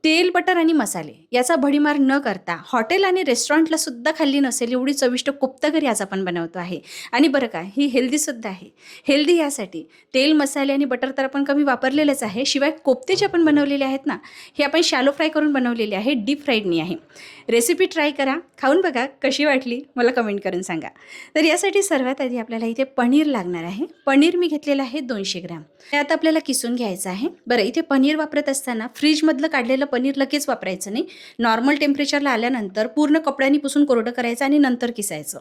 तेल, बटर आणि मसाले याचा भडीमार न करता हॉटेल आणि रेस्टॉरंटला सुद्धा खाल्ली नसेल एवढी चविष्ट कोफ्ता घरी आज आपण बनवतो आहे. आणि बरं का, ही हेल्दीसुद्धा आहे. हेल्दी यासाठी तेल, मसाले आणि बटर तर आपण कमी वापरलेलंच आहे. शिवाय कोफ्ते जे आपण बनवलेले आहेत ना, हे आपण शॅलो फ्राय करून बनवलेले आहे, डीप फ्राईड नाही आहे. रेसिपी ट्राय करा, खाऊन बघा कशी वाटली मला कमेंट करून सांगा. तर यासाठी सर्वात आधी आपल्याला इथे पनीर लागणार आहे. पनीर मी घेतलेलं आहे 200 ग्रॅम. हे आता आपल्याला किसून घ्यायचं आहे. बरं, इथे पनीर वापरत असताना फ्रीजमधलं काढलेलं पनीर लगेच वापरायचं नाही. नॉर्मल टेम्परेचरला आल्यानंतर पूर्ण कपड्यांनी पुसून कोरडं करायचं आणि नंतर किसायचं.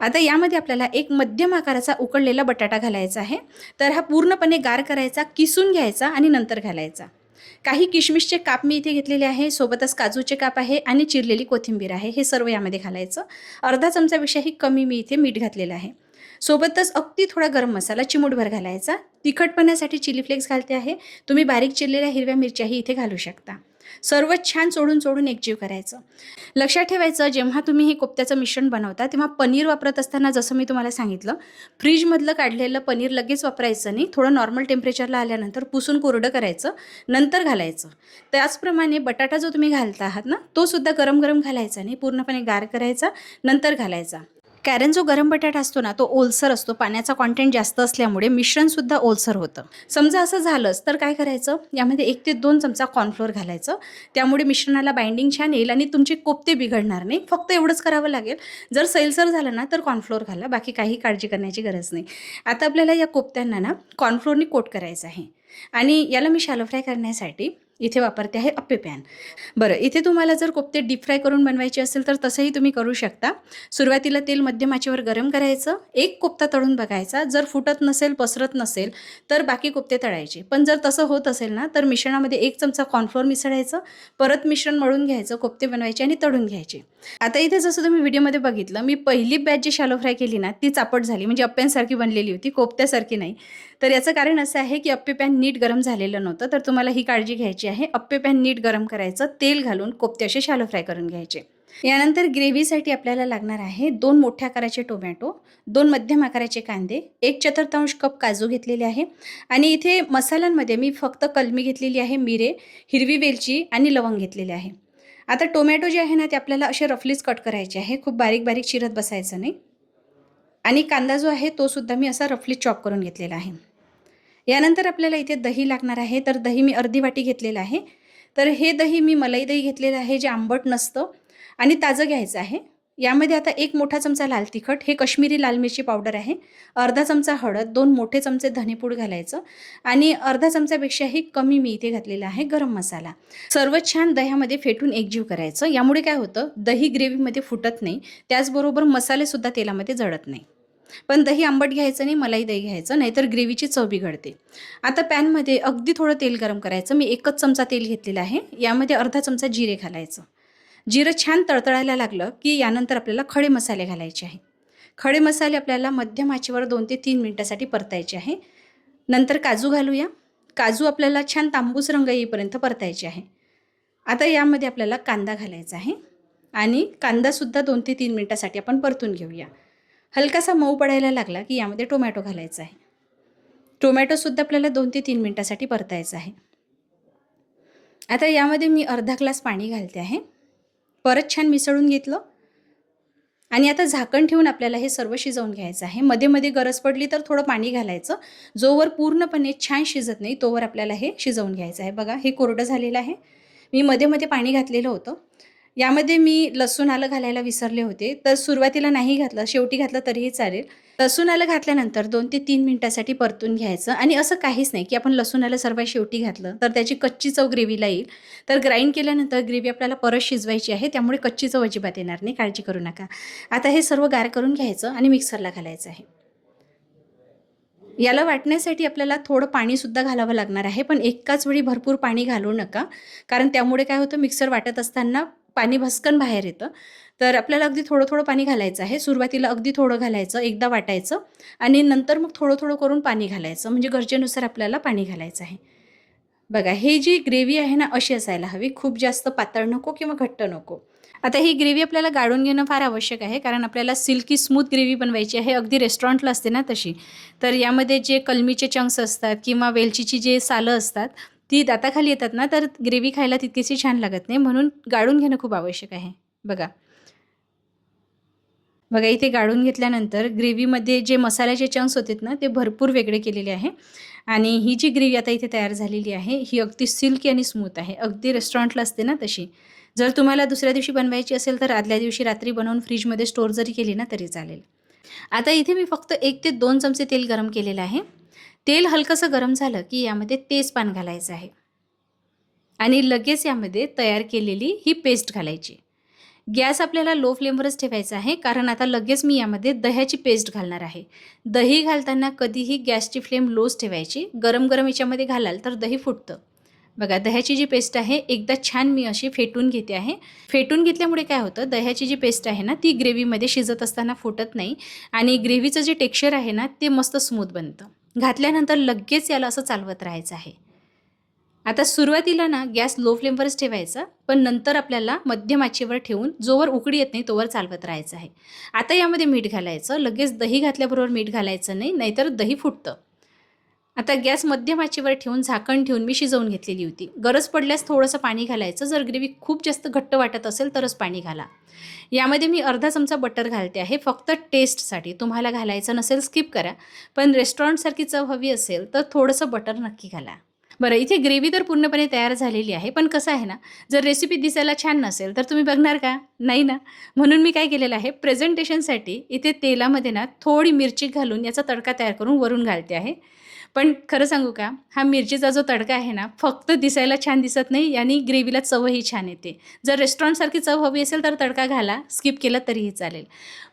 आता यामध्ये आपल्याला एक मध्यम आकाराचा उकडलेला बटाटा घालायचा आहे. तर हा पूर्णपणे गार करायचा, किसून घ्यायचा आणि नंतर घालायचा. काही किशमिशचे काप मी इथे घेतलेले आहे, सोबतच काजूचे काप आहे आणि चिरलेली कोथिंबीर आहे. हे सर्व यामध्ये घालायचं. अर्धा चमचापेक्षाही कमी मी इथे मीठ घातलेलं आहे. सोबतच अगदी थोडा गरम मसाला चिमूटभर घालायचा. तिखटपणासाठी चिली फ्लेक्स घालते आहे. तुम्ही बारीक चिरलेल्या हिरव्या मिरच्याही इथे घालू शकता. सर्व छान चोळून एकजीव करायचं. लक्षात ठेवायचं, जेव्हा तुम्ही हे कोफ्त्याचं मिश्रण बनवता तेव्हा पनीर वापरत असताना जसं मी तुम्हाला सांगितलं, फ्रीजमधलं काढलेलं पनीर लगेच वापरायचं नाही. थोडं नॉर्मल टेम्परेचरला आल्यानंतर पुसून कोरडं करायचं, नंतर घालायचं. त्याचप्रमाणे बटाटा जो तुम्ही घालता आहात ना, तो सुद्धा गरम गरम घालायचा नाही, पूर्णपणे गार करायचा, नंतर घालायचा. कारण जो गरम बटाटा असतो ना, तो ओलसर असतो. पाण्याचा कॉन्टेंट जास्त असल्यामुळे मिश्रणसुद्धा ओलसर होतं. समजा असं झालंच तर काय करायचं, यामध्ये 1 ते 2 चमचा कॉर्नफ्लोअर घालायचं. त्यामुळे मिश्रणाला बाइंडिंग छान येईल आणि तुमचे कोफ्ते बिघडणार नाही. फक्त एवढंच करावं लागेल, जर सैलसर झालं ना तर कॉर्नफ्लोअर घाला, बाकी काही काळजी करण्याची गरज नाही. आता आपल्याला या कोफ्त्यांना ना कॉर्नफ्लोअरनी कोट करायचं आहे. आणि याला मी शॅलो फ्राय करण्यासाठी इथे वापरते आहे अप्पे पॅन. बरं, इथे तुम्हाला जर कोफ्ते डीप फ्राय करून बनवायचे असेल तर तसंही तुम्ही करू शकता. सुरुवातीला तेल मध्यम आचेवर गरम करायचं. एक कोफ्ता तळून बघायचा. जर फुटत नसेल, पसरत नसेल तर बाकी कोफ्ते तळायचे. पण जर तसं होत असेल ना तर मिश्रणामध्ये 1 चमचा कॉर्नफ्लोअर मिसळायचं, परत मिश्रण मळून घ्यायचं, कोफ्ते बनवायचे आणि तळून घ्यायचे. आता इथे जसं तुम्ही व्हिडिओमध्ये बघितलं, मी पहिली बॅच जी शॅलो फ्राय केली ना ती चापट झाली, म्हणजे अप्प्यांसारखी बनलेली होती, कोफ्त्यासारखी नाही. तर याचं कारण असं आहे की अप्पे पॅन नीट गरम झालेलं नव्हतं. तर तुम्हाला ही काळजी घ्यायची आहे. अप्पे पॅन नीट गरम करायचं, तेल घालून कोफ्ते असे शॅलो फ्राय करून घ्यायचे. यानंतर ग्रेव्हीसाठी आपल्याला लागणार आहे 2 मोठ्या आकाराचे टोमॅटो, 2 मध्यम आकाराचे कांदे, 1/4 कप काजू घेतलेले आहे. आणि इथे मसाल्यांमध्ये मी फक्त कलमी घेतलेली आहे, मिरे, हिरवी वेलची आणि लवंग घेतलेले आहे. आता टोमॅटो जे आहे ना ते आपल्याला असे रफलीच कट करायचे आहे, खूप बारीक बारीक चिरत बसायचं नाही. आणि कांदा जो आहे तो सुद्धा मी असा रफली चॉप करून घेतलेला आहे. यानंतर आपल्याला इथे दही लागणार आहे. तर दही मी अर्धी वाटी घेतलेलं आहे. तर हे दही मी मलाई दही घेतलेलं आहे, जे आंबट नसतं आणि ताजं घ्यायचं आहे. यामध्ये आता 1 मोठा चमचा लाल तिखट, हे कश्मीरी लाल मिरची पावडर आहे, अर्धा चमचा हळद, 2 मोठे चमचे धनेपूड घालायचं आणि अर्धा चमचापेक्षाही कमी मी इथे घातलेला आहे गरम मसाला. सर्व छान दह्यामध्ये फेटून एकजीव करायचं. यामुळे काय होतं, दही ग्रेव्हीमध्ये फुटत नाही, त्याचबरोबर मसालेसुद्धा तेलामध्ये जळत नाही. पण दही आंबट घ्यायचं नाही, मलाई दही घ्यायचं, नाहीतर ग्रेव्हीची चव बिघडते. आता पॅनमध्ये अगदी थोडं तेल गरम करायचं. मी 1च चमचा तेल घेतलेलं आहे. यामध्ये अर्धा चमचा जिरे घालायचं. जिरं छान तळतळायला लागलं की यानंतर आपल्याला खडे मसाले घालायचे आहे. खडे मसाले आपल्याला मध्यम आचेवर 2 ते 3 मिनिटासाठी परतायचे आहे. नंतर काजू घालूया. काजू आपल्याला छान तांबूस रंग येईपर्यंत परतायचे आहे. आता यामध्ये आपल्याला कांदा घालायचा आहे आणि कांदासुद्धा 2 ते 3 मिनिटासाठी आपण परतून घेऊया. हलकासा मऊ पडायला लागला की यामध्ये टोमॅटो घालायचा आहे. टोमॅटोसुद्धा आपल्याला 2 ते 3 मिनिटासाठी परतायचं आहे. आता यामध्ये मी अर्धा ग्लास पाणी घालते आहे. परत छान मिसळून घेतलं आणि आता झाकण ठेवून आपल्याला हे सर्व शिजवून घ्यायचं आहे. मध्ये मध्ये गरज पडली तर थोडं पाणी घालायचं. जोवर पूर्णपणे छान शिजत नाही तोवर आपल्याला हे शिजवून घ्यायचं आहे. बघा, हे कोरडं झालेलं आहे. मी मध्ये मध्ये पाणी घातलेलं होतं. यामध्ये मी लसूण आलं घालायला विसरले होते, तर सुरुवातीला नाही घातलं, शेवटी घातलं तरीही चालेल. लसूण आलं घातल्यानंतर 2 ते 3 मिनिटासाठी परतून घ्यायचं. आणि असं काहीच नाही की आपण लसूण आलं सर्वात शेवटी घातलं तर त्याची कच्ची चव ग्रेव्हीला येईल. तर ग्राइंड केल्यानंतर ग्रेव्ही आपल्याला परत शिजवायची आहे, त्यामुळे कच्ची चव अजिबात येणार नाही, काळजी करू नका. आता हे सर्व गार करून घ्यायचं आणि मिक्सरला घालायचं आहे. याला वाटण्यासाठी आपल्याला थोडं पाणीसुद्धा घालावं लागणार आहे, पण एकाच वेळी भरपूर पाणी घालू नका, कारण त्यामुळे काय होतं, मिक्सर वाटत असताना पाणी भस्कन बाहेर येतं. तर आपल्याला अगदी थोडं थोडं पाणी घालायचं आहे. सुरुवातीला अगदी थोडं घालायचं, एकदा वाटायचं आणि नंतर मग थोडं थोडं करून पाणी घालायचं, म्हणजे गरजेनुसार आपल्याला पाणी घालायचं आहे. बघा, हे जी ग्रेव्ही आहे ना अशी असायला हवी, खूप जास्त पातळ नको किंवा घट्ट नको. आता ही ग्रेव्ही आपल्याला गाळून घेणं फार आवश्यक आहे, कारण आपल्याला सिल्की स्मूथ ग्रेव्ही बनवायची आहे, अगदी रेस्टॉरंटला असते ना तशी. तर यामध्ये जे कलमीचे चंक्स असतात किंवा वेलचीची जे सालं असतात ती दाताखाली येतात ना, तर ग्रेव्ही खायला तितकीशी छान लागत नाही, म्हणून गाळून घेणं खूप आवश्यक आहे. बघा. बघा इथे गाळून घेतल्यानंतर ग्रेव्हीमध्ये जे मसाल्याचे चंक्स होते ना, ते भरपूर वेगळे केलेले आहे. आणि ही जी ग्रेव्ही आता इथे तयार झालेली आहे, ही अगदी सिल्की आणि स्मूथ आहे. अगदी रेस्टॉरंटला असते ना तशी. जर तुम्हाला दुसऱ्या दिवशी बनवायची असेल, तर आदल्या दिवशी रात्री बनवून फ्रिजमध्ये स्टोअर जरी केली ना, तरी चालेल. आता इथे मी फक्त 1 ते 2 चमचे तेल गरम केलेलं आहे. तेल हलकंसं गरम झालं, की यामध्ये तेजपान घालायचं आहे आणि लगेच यामध्ये तयार केलेली ही पेस्ट घालायची. गॅस आपल्याला लो फ्लेमवरच ठेवायचा आहे, कारण आता लगेच मी यामध्ये दह्याची पेस्ट घालणार आहे. दही घालताना कधीही गॅसची फ्लेम लोच ठेवायची. गरम-गरम याच्यामध्ये घालाल तर दही फुटतं. बघा दह्याची जी पेस्ट आहे एकदा छान मी अशी फेटून घेते आहे. फेटून घेतल्यामुळे काय होतं, दह्याची जी पेस्ट आहे ना, ती ग्रेव्हीमध्ये शिजत असताना फुटत नाही आणि ग्रेव्हीचं जे टेक्स्चर आहे ना, ते मस्त स्मूथ बनतं. घातल्यानंतर लगेच याला असं चालवत राहायचं आहे. आता सुरुवातीला ना गॅस लो फ्लेमवरच ठेवायचा, पण नंतर आपल्याला मध्यम आचेवर ठेवून जोवर उकळी येत नाही तोवर चालवत राहायचं आहे. आता यामध्ये मीठ घालायचं. लगेच दही घातल्याबरोबर मीठ घालायचं नाही, नाहीतर दही फुटतं. आता गॅस मध्यम आचेवर ठेवून झाकण ठेवून मी शिजवून घेतलेली होती. गरज पडल्यास थोडंसं पाणी घालायचं. जर ग्रेव्ही खूप जास्त घट्ट वाटत असेल तरच पाणी घाला. यामध्ये मी अर्धा चमचा बटर घालते आहे फक्त टेस्टसाठी. तुम्हाला घालायचं नसेल स्किप करा. पण रेस्टॉरंटसारखी चव हवी असेल तर थोडंसं बटर नक्की घाला. बरं इथे ग्रेव्ही तर पूर्णपणे तयार झालेली आहे. पण कसं आहे ना, जर रेसिपी दिसायला छान नसेल तर तुम्ही बघणार का? नाही ना. म्हणून मी काय केलेलं आहे, प्रेझेंटेशनसाठी इथे तेलामध्ये ना थोडी मिरची घालून याचा तडका तयार करून वरून घालते आहे. पण खरं सांगू का, हा मिरचीचा जो तडका आहे ना, फक्त दिसायला छान दिसत नाही, यानी ग्रेव्हीला चवही छान येते. जर रेस्टॉरंटसारखी चव हवी असेल तर तडका घाला, स्किप केलं तरीही चालेल.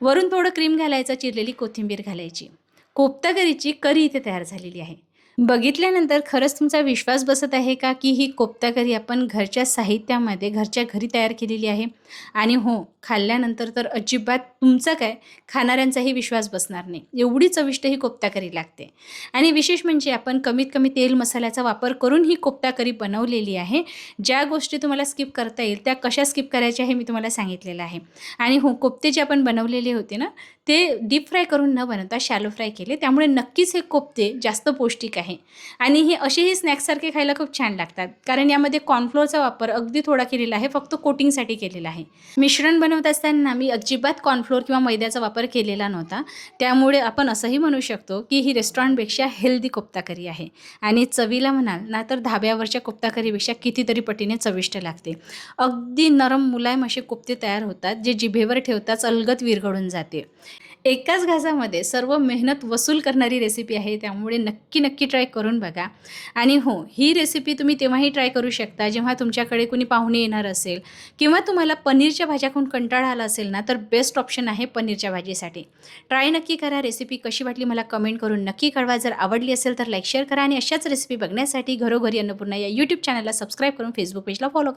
वरून थोडं क्रीम घालायचं, चिरलेली कोथिंबीर घालायची. कोफ्ता करीची करी इथे तयार झालेली आहे. बघितल्यानंतर खरंच तुमचा विश्वास बसत आहे का, की ही कोफ्ता करी आपण घरच्या साहित्यामध्ये घरच्या घरी तयार केलेली आहे? आणि हो, खाल्ल्यानंतर तर अजिबात तुमचा काय, खाणाऱ्यांचाही विश्वास बसणार नाही. एवढी चविष्ट ही कोफ्ता करी लागते. आणि विशेष म्हणजे आपण कमीत कमी तेल मसाल्याचा वापर करून ही कोफ्ता करी बनवलेली आहे. ज्या गोष्टी तुम्हाला स्किप करता येईल, त्या कशा स्किप करायच्या हे मी तुम्हाला सांगितलेलं आहे. आणि हो, कोफ्ते जे आपण बनवलेले होते ना, ते डीप फ्राय करून न बनवता शॅलो फ्राय केले. त्यामुळे नक्कीच हे कोफ्ते जास्त पौष्टिक आहे आणि हे असेही स्नॅक्ससारखे खायला खूप छान लागतात. कारण यामध्ये कॉर्नफ्लोअरचा वापर अगदी थोडा केलेला आहे, फक्त कोटिंगसाठी केलेला आहे. मिश्रण बनवत असताना मी अजिबात कॉर्नफ्लोअर किंवा मैद्याचा वापर केलेला नव्हता. त्यामुळे आपण असंही म्हणू शकतो, की ही रेस्टॉरंटपेक्षा हेल्दी कोफ्ता करी आहे आणि चवीला म्हणाल ना, तर धाब्यावरच्या कोफ्ता करीपेक्षा कितीतरी पटीने चविष्ट लागते. अगदी नरम मुलायम असे कोफ्ते तयार होतात, जे जिभेवर ठेवताच अलगद विरघळून जाते. एकाच घासामध्ये सर्व मेहनत वसूल करणारी रेसिपी आहे, त्यामुळे नक्की ट्राय करून बघा. आणि हो, ही रेसिपी तुम्ही तेव्हाही ट्राय करू शकता जेव्हा तुमच्याकडे कुणी पाहुणे येणार असेल किंवा तुम्हाला पनीरच्या भाज्या खाऊन कंटाळा आला असेल ना, तर बेस्ट ऑप्शन आहे पनीरच्या भाजीसाठी. ट्राय नक्की करा. रेसिपी कशी वाटली मला कमेंट करून नक्की कळवा. जर आवडली असेल तर लाईक शेअर करा आणि अशाच रेसिपी बघण्यासाठी घरोघरी अन्नपूर्णा या यूट्यूब चॅनलला सबस्क्राईब करून फेसबुक पेजला फॉलो